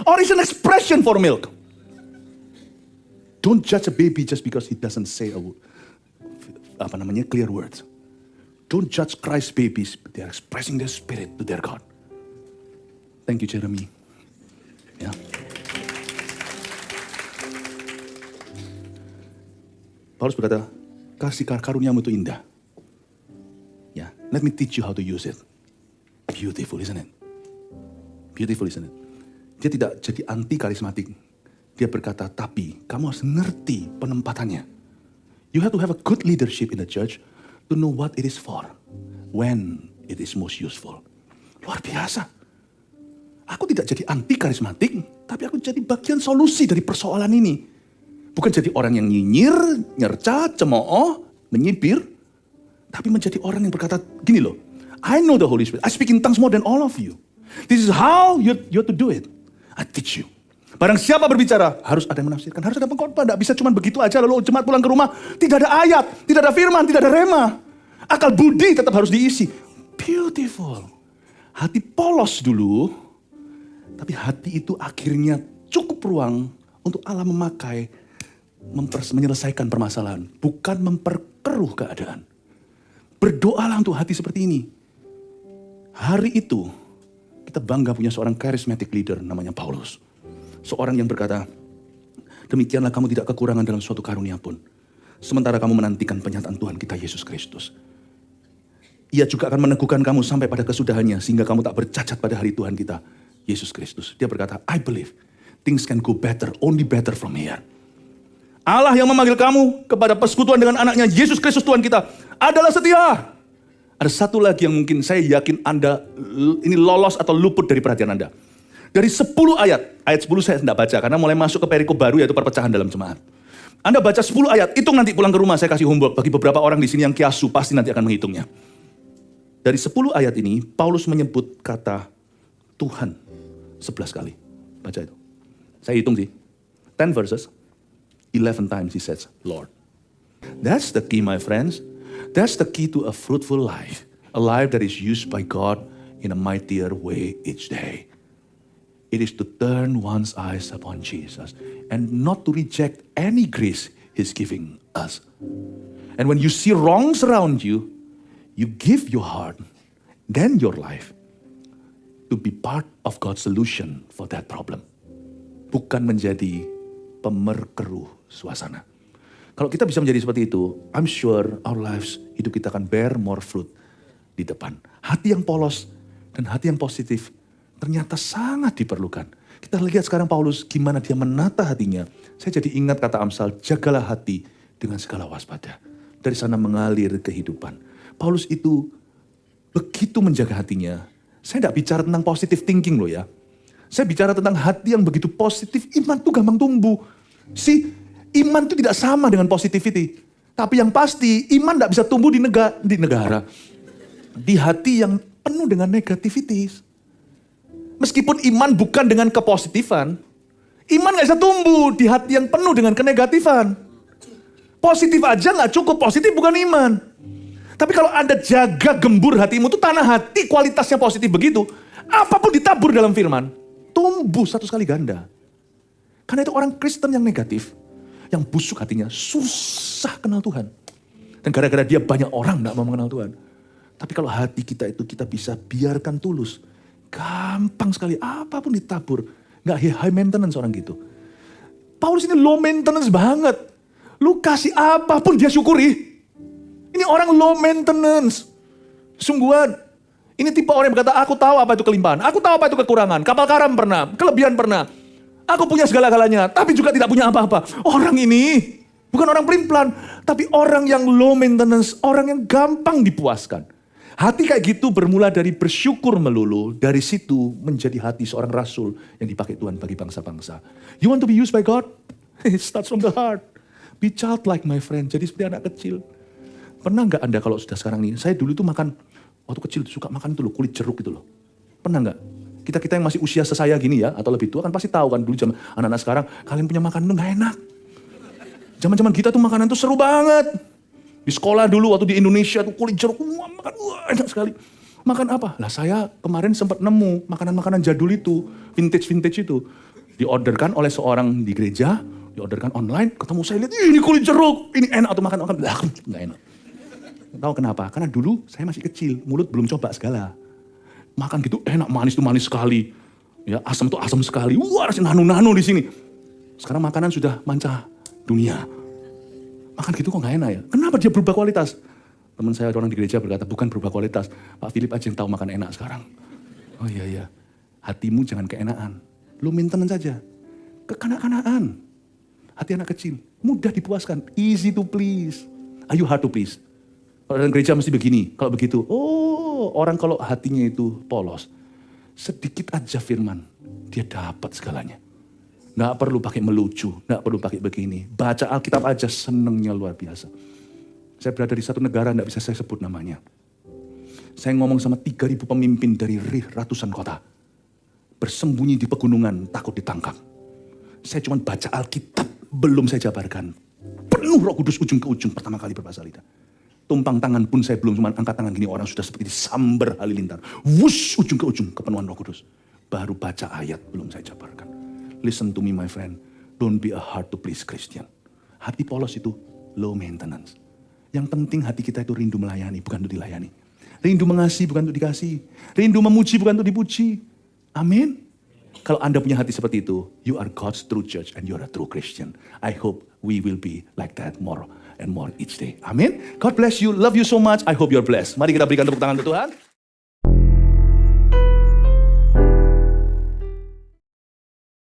B: Or is an expression for milk? Don't judge a baby just because he doesn't say clear words. Don't judge Christ's babies. They are expressing their spirit to their God. Thank you, Jeremy. Ya. Paulus berkata, kasih karuniamu itu indah. Ya, let me teach you how to use it. Beautiful, isn't it? Beautiful, isn't it? Dia tidak jadi anti karismatik. Dia berkata, tapi kamu harus ngerti penempatannya. You have to have a good leadership in the church to know what it is for. When it is most useful. Luar biasa. Aku tidak jadi anti karismatik, tapi aku jadi bagian solusi dari persoalan ini. Bukan jadi orang yang nyinyir, nyerca, cemooh, menyibir. Tapi menjadi orang yang berkata, gini loh. I know the Holy Spirit. I speak in tongues more than all of you. This is how you have to do it. I teach you. Barang siapa berbicara, harus ada yang menafsirkan, harus ada pengkhotbah. Tidak bisa cuma begitu aja lalu jemaat pulang ke rumah. Tidak ada ayat, tidak ada firman, tidak ada rema. Akal budi tetap harus diisi. Beautiful. Hati polos dulu, tapi hati itu akhirnya cukup ruang untuk Allah memakai, menyelesaikan permasalahan. Bukan memperkeruh keadaan. Berdoalah untuk hati seperti ini. Hari itu, kita bangga punya seorang charismatic leader namanya Paulus. Seorang yang berkata, demikianlah kamu tidak kekurangan dalam suatu karunia pun. Sementara kamu menantikan penyataan Tuhan kita Yesus Kristus. Ia juga akan meneguhkan kamu sampai pada kesudahannya, sehingga kamu tak bercacat pada hari Tuhan kita, Yesus Kristus. Dia berkata, I believe things can go better, only better from here. Allah yang memanggil kamu kepada persekutuan dengan anaknya, Yesus Kristus Tuhan kita, adalah setia. Ada satu lagi yang mungkin saya yakin Anda ini lolos atau luput dari perhatian Anda. Dari 10 ayat 10 saya tidak baca karena mulai masuk ke perikop baru yaitu perpecahan dalam jemaat. Anda baca 10 ayat, hitung nanti pulang ke rumah, saya kasih homework bagi beberapa orang di sini yang kiasu, pasti nanti akan menghitungnya. Dari 10 ayat ini, Paulus menyebut kata Tuhan 11 kali. Baca itu. Saya hitung sih. 10 verses, 11 times he says, Lord. That's the key, my friends. That's the key to a fruitful life. A life that is used by God in a mightier way each day. It is to turn one's eyes upon Jesus and not to reject any grace He's giving us. And when you see wrongs around you, you give your heart, then your life, to be part of God's solution for that problem. Bukan menjadi pemerkeruh suasana. Kalau kita bisa menjadi seperti itu, I'm sure our lives, hidup kita akan bear more fruit di depan. Hati yang polos dan hati yang positif ternyata sangat diperlukan. Kita lihat sekarang Paulus gimana dia menata hatinya. Saya jadi ingat kata Amsal, jagalah hati dengan segala waspada. Dari sana mengalir kehidupan. Paulus itu begitu menjaga hatinya. Saya tidak bicara tentang positive thinking loh ya. Saya bicara tentang hati yang begitu positif, iman tuh gampang tumbuh. See,
A: Iman itu tidak sama dengan positivity. Tapi yang pasti, iman tidak bisa tumbuh di negara. Di hati yang penuh dengan negativities. Meskipun iman bukan dengan kepositifan, iman gak bisa tumbuh di hati yang penuh dengan kenegatifan. Positif aja gak cukup, positif bukan iman. Tapi kalau Anda jaga gembur hatimu, itu tanah hati kualitasnya positif begitu. Apapun ditabur dalam firman, tumbuh 100 kali ganda. Karena itu orang Kristen yang negatif, yang busuk hatinya, susah kenal Tuhan. Dan gara-gara dia banyak orang gak mau mengenal Tuhan. Tapi kalau hati kita itu kita bisa biarkan tulus. Gampang sekali, apapun ditabur. Gak high maintenance orang gitu. Paulus ini low maintenance banget. Lu kasih apapun dia syukuri. Ini orang low maintenance. Sungguhan. Ini tipe orang yang berkata, aku tahu apa itu kelimpahan. Aku tahu apa itu kekurangan. Kapal karam pernah, kelebihan pernah. Aku punya segala-galanya, tapi juga tidak punya apa-apa. Orang ini bukan orang pelin-pelan, tapi orang yang low maintenance. Orang yang gampang dipuaskan. Hati kayak gitu bermula dari bersyukur melulu. Dari situ menjadi hati seorang rasul yang dipakai Tuhan bagi bangsa-bangsa. You want to be used by God? It starts from the heart. Be childlike my friend. Jadi seperti anak kecil. Pernah nggak Anda kalau sudah sekarang nih? Saya dulu tuh makan, waktu kecil suka makan tuh loh, kulit jeruk gitu loh. Pernah nggak? Kita yang masih usia sesaya gini ya, atau lebih tua kan pasti tahu kan dulu zaman anak-anak sekarang, kalian punya makanan tuh nggak enak. Zaman-zaman kita tuh makanan tuh seru banget. Di sekolah dulu waktu di Indonesia tuh kulit jeruk, makan enak sekali. Makan apa? Lah saya kemarin sempat nemu makanan-makanan jadul itu, vintage itu. Diorderkan oleh seorang di gereja, diorderkan online, ketemu saya lihat, ini kulit jeruk, ini enak atau makan, lah nggak enak. Tahu kenapa? Karena dulu saya masih kecil, mulut belum coba segala. Makan gitu enak, manis tuh manis sekali. Ya, asam tuh asam sekali. Wah, rasanya nano-nano di sini. Sekarang makanan sudah manca dunia. Makan gitu kok gak enak ya? Kenapa dia berubah kualitas? Teman saya orang di gereja berkata, bukan berubah kualitas. Pak Philip aja yang tahu makan enak sekarang. Oh iya. Hatimu jangan keenaan. Lu maintenance saja. Kekanak-kanakan. Hati anak kecil. Mudah dipuaskan. Easy to please. Are you hard to please? Kalau dalam gereja mesti begini. Kalau begitu, orang kalau hatinya itu polos. Sedikit aja firman. Dia dapat segalanya. Nggak perlu pakai melucu, nggak perlu pakai begini. Baca Alkitab aja senengnya luar biasa. Saya berada di satu negara, nggak bisa saya sebut namanya. Saya ngomong sama 3.000 pemimpin dari ratusan kota. Bersembunyi di pegunungan, takut ditangkap. Saya cuma baca Alkitab, belum saya jabarkan. Penuh Roh Kudus ujung ke ujung, pertama kali berbahasa lidah. Tumpang tangan pun saya belum cuma angkat tangan gini, orang sudah seperti disambar halilintar. Wush, ujung ke ujung, kepenuhan Roh Kudus. Baru baca ayat, belum saya jabarkan. Listen to me my friend, don't be a hard to please Christian. Hati polos itu low maintenance. Yang penting hati kita itu rindu melayani, bukan untuk dilayani. Rindu mengasihi, bukan untuk dikasih. Rindu memuji, bukan untuk dipuji. Amin. Kalau Anda punya hati seperti itu, you are God's true church and you are a true Christian. I hope we will be like that more and more each day. Amin. God bless you, love you so much. I hope you're blessed. Mari kita berikan tepuk tangan untuk Tuhan.